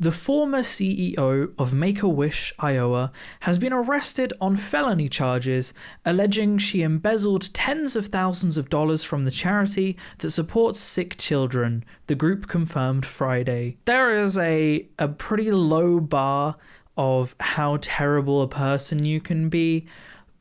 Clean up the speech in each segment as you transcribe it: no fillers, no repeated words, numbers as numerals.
The former CEO of Make-A-Wish, Iowa, has been arrested on felony charges, alleging she embezzled tens of thousands of dollars from the charity that supports sick children, the group confirmed Friday. There is a pretty low bar of how terrible a person you can be,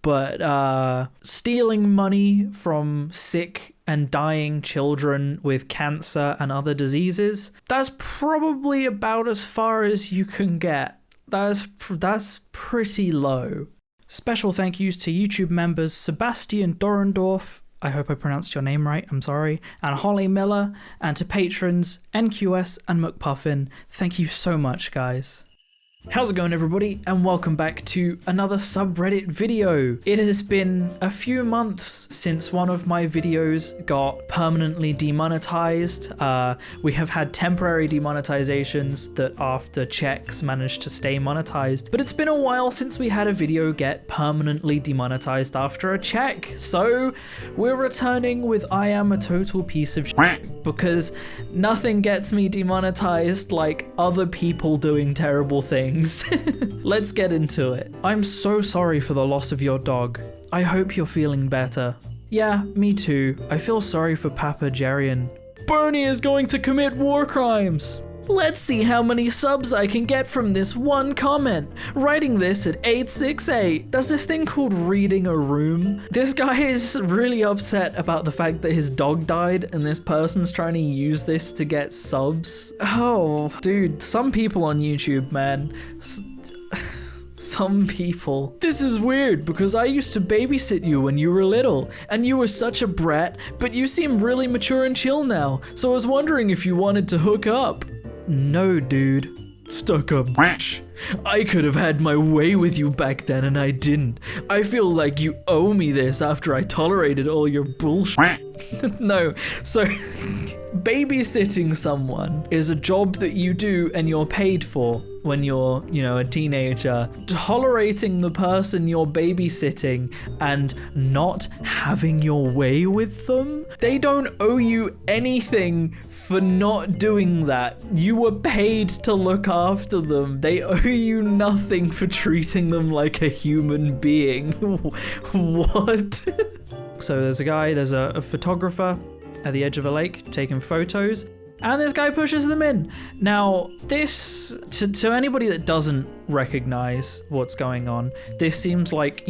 but stealing money from sick and dying children with cancer and other diseases, that's probably about as far as you can get. That's pretty low. Special thank yous to YouTube members Sebastian Dorendorf, I hope I pronounced your name right, I'm sorry, and Holly Miller, and to patrons NQS and McPuffin. Thank you so much, guys. How's it going, everybody, and welcome back to another subreddit video. It has been a few months since one of my videos got permanently demonetized. We have had temporary demonetizations that after checks managed to stay monetized, but it's been a while since we had a video get permanently demonetized after a check. So we're returning with I am a total piece of shit, because nothing gets me demonetized like other people doing terrible things. Let's get into it. I'm so sorry for the loss of your dog. I hope you're feeling better. Yeah, me too. I feel sorry for Papa Jerian. Bernie is going to commit war crimes. Let's see how many subs I can get from this one comment. Writing this at 868. There's this thing called reading a room. This guy is really upset about the fact that his dog died and this person's trying to use this to get subs. Oh, dude, some people on YouTube, man. Some people. This is weird because I used to babysit you when you were little and you were such a brat, but you seem really mature and chill now. So I was wondering if you wanted to hook up. No, dude. Stuck up bitch. I could have had my way with you back then and I didn't. I feel like you owe me this after I tolerated all your bullshit. No, so babysitting someone is a job that you do and you're paid for when you're, a teenager. Tolerating the person you're babysitting and not having your way with them, they don't owe you anything for not doing that. You were paid to look after them. They owe you nothing for treating them like a human being. What? So there's a photographer at the edge of a lake taking photos, and this guy pushes them in. Now, this, to anybody that doesn't recognize what's going on, this seems like,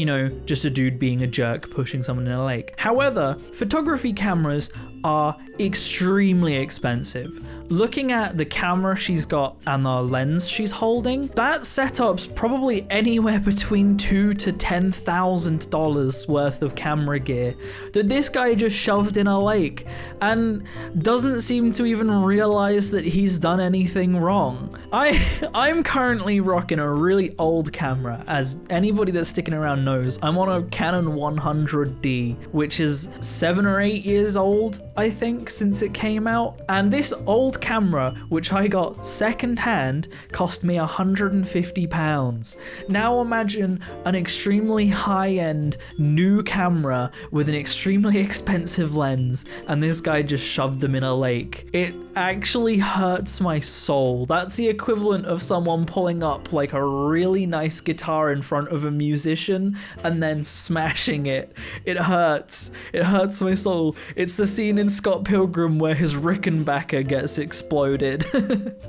just a dude being a jerk pushing someone in a lake. However, photography cameras are extremely expensive. Looking at the camera she's got and the lens she's holding, that setup's probably anywhere between $2,000 to $10,000 worth of camera gear that this guy just shoved in a lake and doesn't seem to even realize that he's done anything wrong. I'm currently rocking a really old camera. As anybody that's sticking around knows, I'm on a Canon 100D, which is 7 or 8 years old, I think, since it came out. And this old camera, which I got secondhand, cost me £150. Now imagine an extremely high-end new camera with an extremely expensive lens, and this guy just shoved them in a lake. It actually hurts my soul. That's the equivalent of someone pulling up like a really nice guitar in front of a musician and then smashing it. It hurts. It hurts my soul. It's the scene in Scott Pilgrim where his Rickenbacker gets exploded.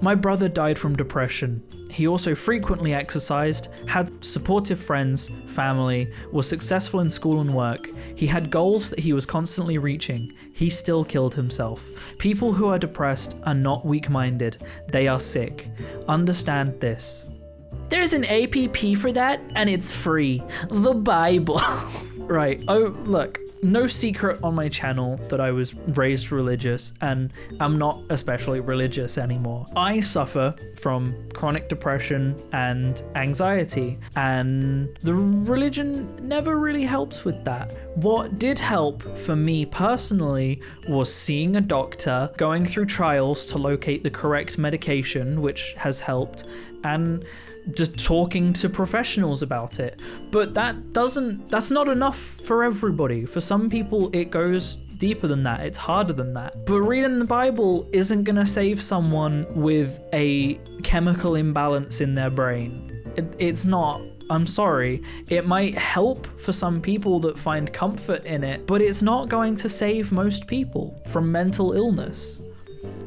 My brother died from depression. He also frequently exercised, had supportive friends, family, was successful in school and work. He had goals that he was constantly reaching. He still killed himself. People who are depressed are not weak-minded. They are sick. Understand this. There's an app for that, and it's free. The Bible. Right. Oh, look. No secret on my channel that I was raised religious, and I'm not especially religious anymore. I suffer from chronic depression and anxiety, and the religion never really helps with that. What did help for me personally was seeing a doctor, going through trials to locate the correct medication, which has helped, and just talking to professionals about it. But that's not enough for everybody. For some people it goes deeper than that. It's harder than that. But reading the Bible isn't going to save someone with a chemical imbalance in their brain. It's not. I'm sorry. It might help for some people that find comfort in it, but it's not going to save most people from mental illness.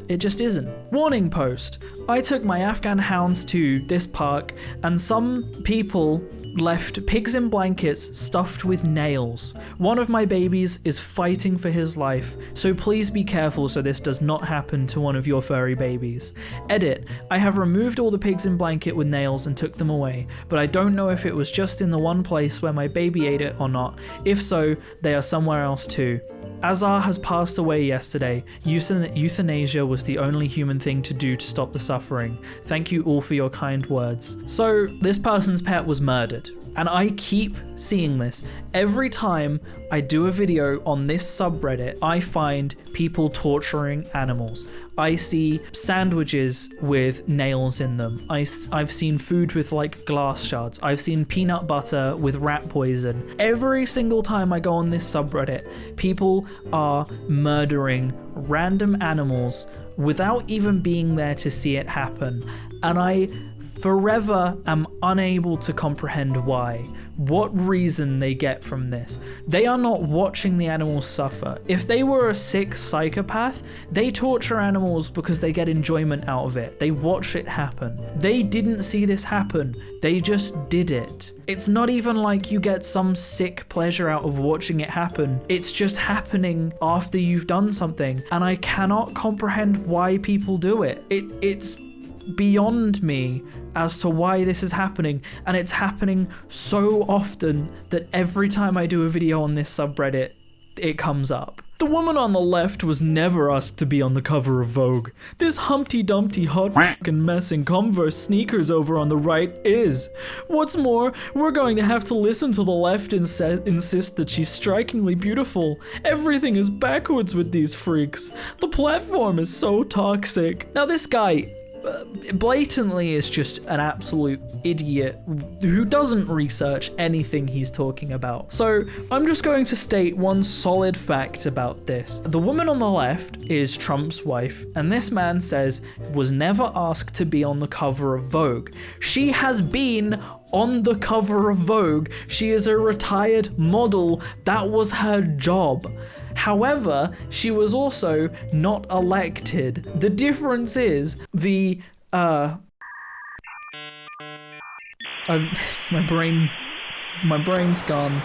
It just isn't. Warning post. I took my Afghan hounds to this park, and some people left pigs in blankets stuffed with nails. One of my babies is fighting for his life, so please be careful so this does not happen to one of your furry babies. Edit. I have removed all the pigs in blanket with nails and took them away, but I don't know if it was just in the one place where my baby ate it or not. If so, they are somewhere else too. Azar has passed away yesterday. Euthanasia was the only human thing to do to stop the suffering. Thank you all for your kind words. So, this person's pet was murdered. And I keep seeing this. Every time I do a video on this subreddit, I find people torturing animals. I see sandwiches with nails in them. I've seen food with like glass shards. I've seen peanut butter with rat poison. Every single time I go on this subreddit, people are murdering random animals without even being there to see it happen. And I forever am unable to comprehend why. What reason they get from this. They are not watching the animals suffer. If they were a sick psychopath, they torture animals because they get enjoyment out of it. They watch it happen. They didn't see this happen. They just did it. It's not even like you get some sick pleasure out of watching it happen. It's just happening after you've done something. And I cannot comprehend why people do it. It's beyond me as to why this is happening, and it's happening so often that every time I do a video on this subreddit, it comes up. The woman on the left was never asked to be on the cover of Vogue. This Humpty Dumpty hot fucking mess in Converse sneakers over on the right is. What's more, we're going to have to listen to the left insist that she's strikingly beautiful. Everything is backwards with these freaks. The platform is so toxic. Now this guy blatantly is just an absolute idiot who doesn't research anything he's talking about. So I'm just going to state one solid fact about this. The woman on the left is Trump's wife, and this man says was never asked to be on the cover of Vogue. She has been on the cover of Vogue. She is a retired model. That was her job. However, she was also not elected. The difference is my brain's gone.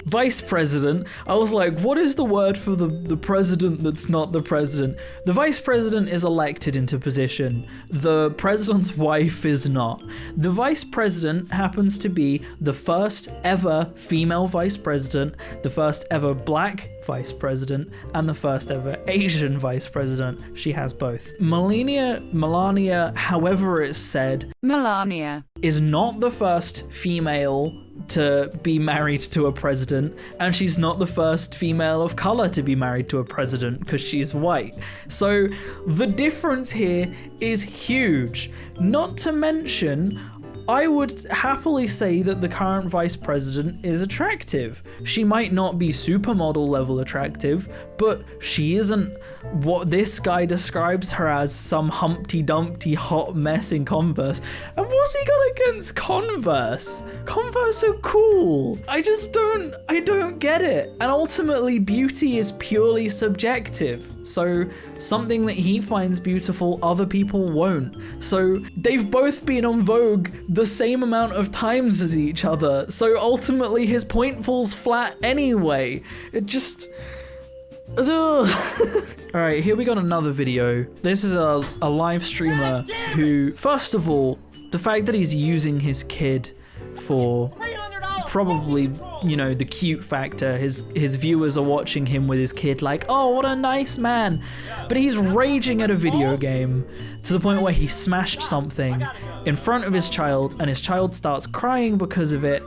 Vice president. I was like, what is the word for the president that's not the president? The vice president is elected into position. The president's wife is not. The vice president happens to be the first ever female vice president, the first ever black vice president, and the first ever Asian vice president. She has both. Melania, however it's said, Melania, is not the first female to be married to a president, and she's not the first female of color to be married to a president because she's white. So the difference here is huge. Not to mention, I would happily say that the current vice president is attractive. She might not be supermodel level attractive, but she isn't what this guy describes her as, some Humpty Dumpty hot mess in Converse. And what's he got against Converse? Converse are cool. I don't get it. And ultimately, beauty is purely subjective. So something that he finds beautiful, other people won't. So they've both been on Vogue the same amount of times as each other. So ultimately his point falls flat anyway. It just... Alright, here we got another video. This is a live streamer who, first of all, the fact that he's using his kid for probably, you know, the cute factor. His viewers are watching him with his kid like, oh, what a nice man. But he's raging at a video game to the point where he smashed something in front of his child, and his child starts crying because of it,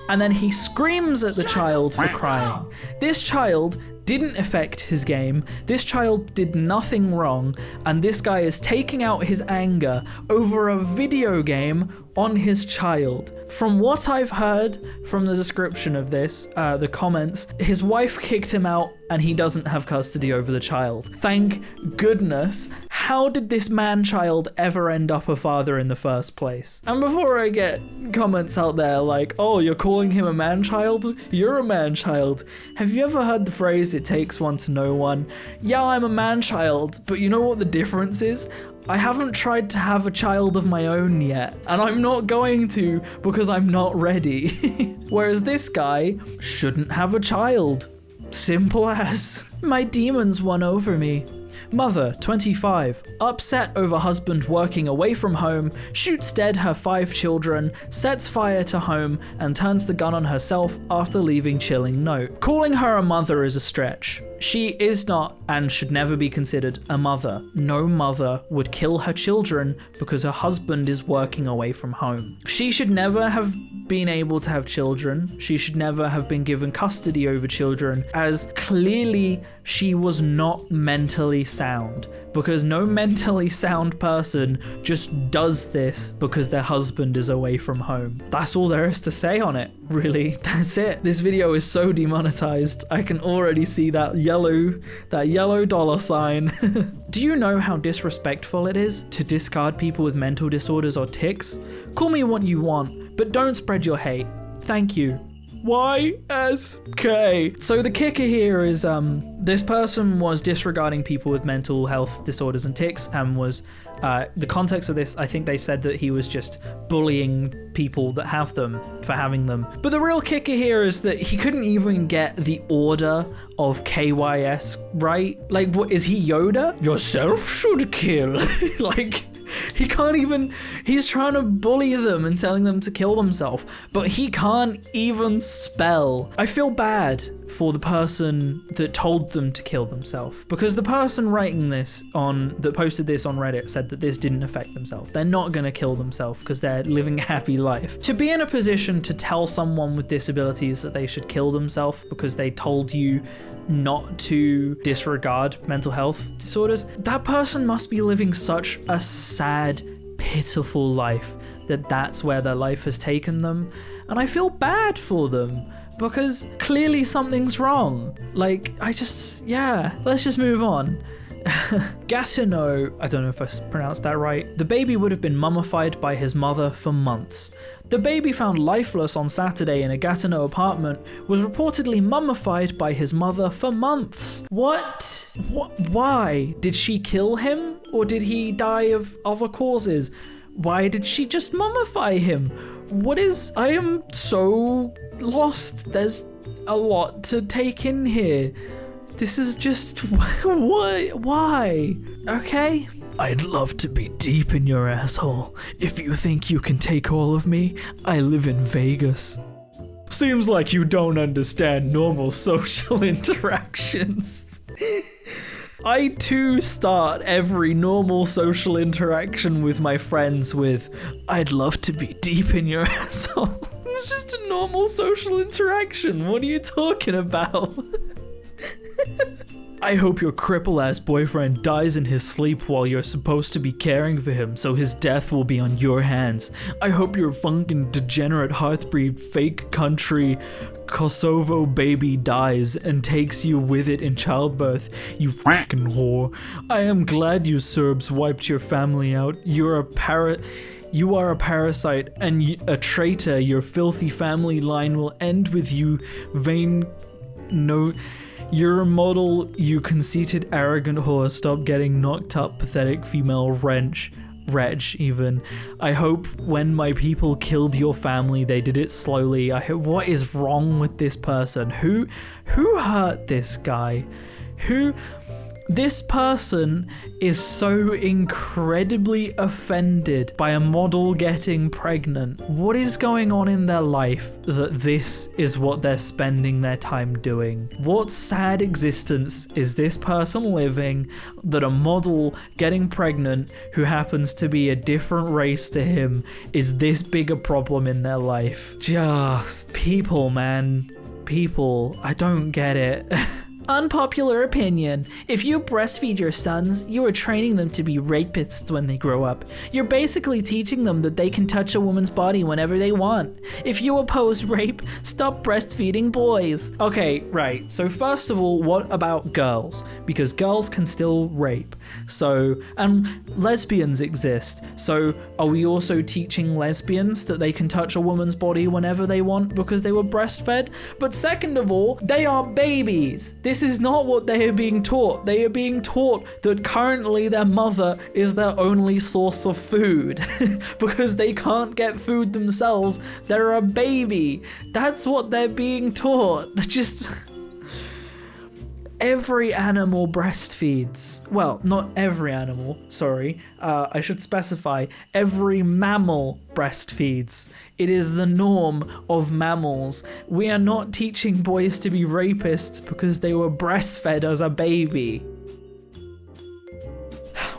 and then he screams at the child for crying. This child didn't affect his game. This child did nothing wrong, and this guy is taking out his anger over a video game on his child. From what I've heard from the description of this, the comments, his wife kicked him out and he doesn't have custody over the child. Thank goodness. How did this man-child ever end up a father in the first place? And before I get comments out there like, oh, you're calling him a man-child? You're a man-child. Have you ever heard the phrase, it takes one to know one? Yeah, I'm a man-child, but you know what the difference is? I haven't tried to have a child of my own yet, and I'm not going to because I'm not ready. Whereas this guy shouldn't have a child. Simple as. My demons won over me. Mother, 25, upset over husband working away from home, shoots dead her 5 children, sets fire to home, and turns the gun on herself after leaving chilling note. Calling her a mother is a stretch. She is not and should never be considered a mother. No mother would kill her children because her husband is working away from home. She should never have been able to have children. She should never have been given custody over children, as clearly she was not mentally sound, because no mentally sound person just does this because their husband is away from home. That's all there is to say on it, really. That's it. This video is so demonetized. I can already see that yellow dollar sign. Do you know how disrespectful it is to discard people with mental disorders or tics? Call me what you want, but don't spread your hate. Thank you. YSK. So the kicker here is this person was disregarding people with mental health disorders and tics, and was the context of this, I think they said that he was just bullying people that have them for having them. But the real kicker here is that he couldn't even get the order of KYS right. Like, what is he, Yoda? Yourself should kill. Like, he can't even, he's trying to bully them and telling them to kill themselves, but he can't even spell. I feel bad for the person that told them to kill themselves, because the person writing this that posted this on Reddit said that this didn't affect themselves. They're not going to kill themselves because they're living a happy life. To be in a position to tell someone with disabilities that they should kill themselves because they told you not to disregard mental health disorders, that person must be living such a sad, pitiful life that that's where their life has taken them. And I feel bad for them, because clearly something's wrong. Like, let's just move on. Gatineau, I don't know if I pronounced that right. The baby would have been mummified by his mother for months. The baby found lifeless on Saturday in a Gatineau apartment was reportedly mummified by his mother for months. What? Why? Did she kill him? Or did he die of other causes? Why did she just mummify him? I am so lost. There's a lot to take in here. This is just, why? Okay. I'd love to be deep in your asshole. If you think you can take all of me, I live in Vegas. Seems like you don't understand normal social interactions. I too start every normal social interaction with my friends with, I'd love to be deep in your asshole. It's just a normal social interaction. What are you talking about? I hope your cripple-ass boyfriend dies in his sleep while you're supposed to be caring for him, so his death will be on your hands. I hope your fucking degenerate heartbreed fake country Kosovo baby dies and takes you with it in childbirth, you fucking whore. I am glad you Serbs wiped your family out. You are a parasite and a traitor. Your filthy family line will end with you, You're a model, you conceited, arrogant whore. Stop getting knocked up, pathetic female wretch even. I hope when my people killed your family, they did it slowly. What is wrong with this person? Who hurt this guy? This person is so incredibly offended by a model getting pregnant. What is going on in their life that this is what they're spending their time doing? What sad existence is this person living that a model getting pregnant who happens to be a different race to him is this big a problem in their life? Just people, man. People. I don't get it. Unpopular opinion. If you breastfeed your sons, you are training them to be rapists when they grow up. You're basically teaching them that they can touch a woman's body whenever they want. If you oppose rape, stop breastfeeding boys. Okay, right. So first of all, what about girls? Because girls can still rape. So, and lesbians exist. So are we also teaching lesbians that they can touch a woman's body whenever they want because they were breastfed? But second of all, they are babies. This is not what they are being taught. They are being taught that currently their mother is their only source of food because they can't get food themselves. They're a baby. That's what they're being taught. Just... Every animal breastfeeds. Well, not every animal, sorry. I should specify. Every mammal breastfeeds. It is the norm of mammals. We are not teaching boys to be rapists because they were breastfed as a baby.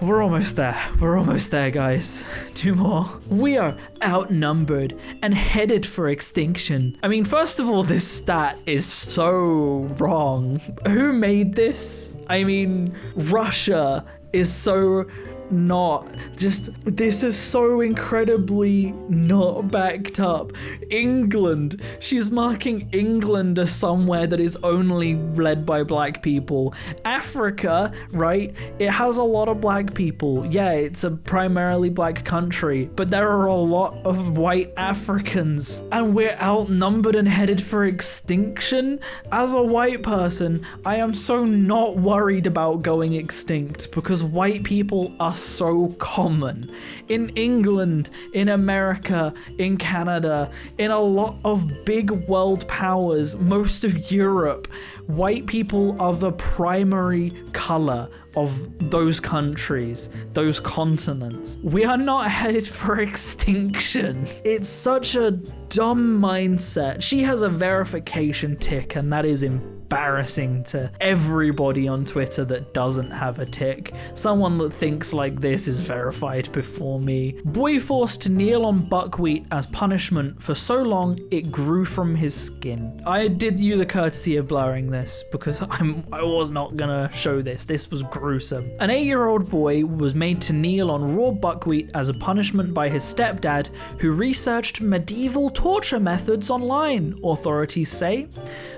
We're almost there, guys. 2 more. We are outnumbered and headed for extinction. I mean, first of all, this stat is so wrong. Who made this? I mean, Russia is so not. Just, this is so incredibly not backed up. England, she's marking England as somewhere that is only led by black people. Africa, right, it has a lot of black people. Yeah, it's a primarily black country, but there are a lot of white Africans, and we're outnumbered and headed for extinction. As a white person, I am so not worried about going extinct because white people are so common. In England, in America, in Canada, in a lot of big world powers, most of Europe, white people are the primary color of those countries, those continents. We are not headed for extinction. It's such a dumb mindset. She has a verification tick, and that is embarrassing to everybody on Twitter that doesn't have a tick. Someone that thinks like this is verified before me. Boy forced to kneel on buckwheat as punishment for so long it grew from his skin. I did you the courtesy of blurring this because I was not gonna show this. This was gruesome. An 8-year-old boy was made to kneel on raw buckwheat as a punishment by his stepdad, who researched medieval torture methods online, authorities say.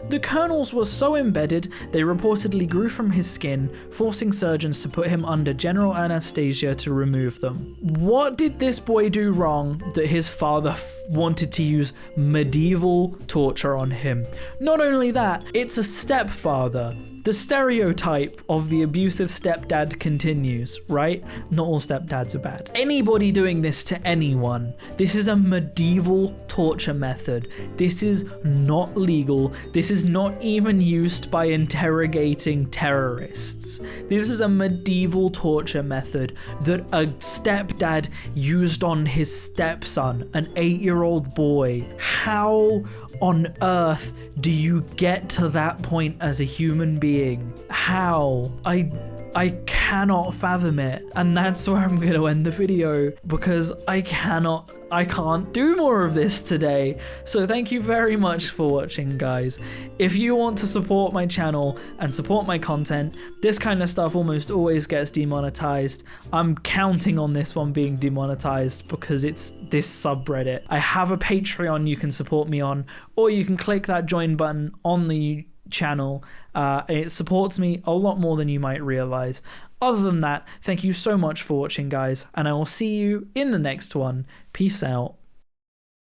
The kernels were so embedded they reportedly grew from his skin, forcing surgeons to put him under general anesthesia to remove them. What did this boy do wrong that his father wanted to use medieval torture on him? Not only that, it's a stepfather. The stereotype of the abusive stepdad continues, right? Not all stepdads are bad. Anybody doing this to anyone, this is a medieval torture method. This is not legal. This is not even used by interrogating terrorists. This is a medieval torture method that a stepdad used on his stepson, an 8-year-old boy. How on earth do you get to that point as a human being? How? I cannot fathom it. And that's where I'm going to end the video because I can't do more of this today. So thank you very much for watching, guys. If you want to support my channel and support my content, this kind of stuff almost always gets demonetized. I'm counting on this one being demonetized because it's this subreddit. I have a Patreon you can support me on, or you can click that join button on the channel. It supports me a lot more than you might realize. Other than that, thank you so much for watching, guys, and I will see you in the next one. Peace out.